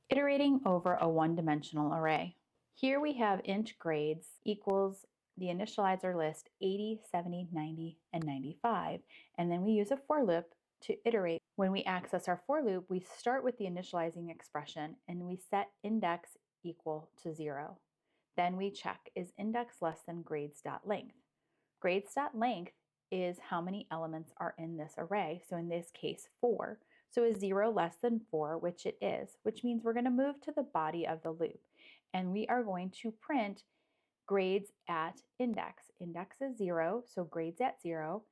Iterating over a one-dimensional array. Here we have int grades equals the initializer list 80, 70, 90, and 95. And then we use a for loop to iterate. When we access our for loop, we start with the initializing expression and we set index equal to 0. Then we check, is index less than grades.length? Grades.length is how many elements are in this array. So in this case, 4. So is 0 less than 4, which it is, which means we're going to move to the body of the loop. And we are going to print grades at index. Index is 0, so grades at 0,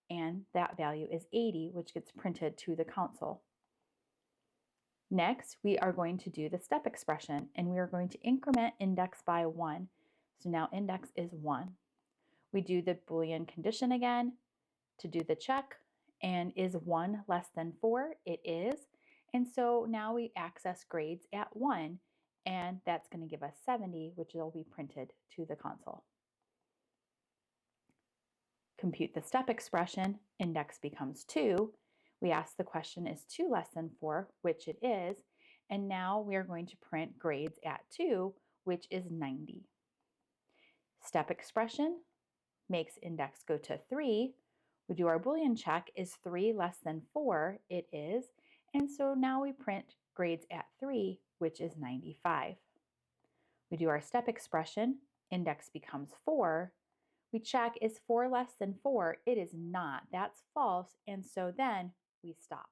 and that value is 80, which gets printed to the console. Next, we are going to do the step expression, and we are going to increment index by 1. So now index is 1. We do the Boolean condition again to do the check, and is 1 less than 4? It is. And so now we access grades at 1, and that's going to give us 70, which will be printed to the console. Compute the step expression, index becomes 2. We ask the question, is 2 less than 4, which it is, and now we are going to print grades at 2, which is 90. Step expression makes index go to 3. We do our Boolean check, is 3 less than 4? It is, and so now we print grades at 3, which is 95. We do our step expression, index becomes 4. We check, is 4 less than 4? It is not. That's false, and so then we stop.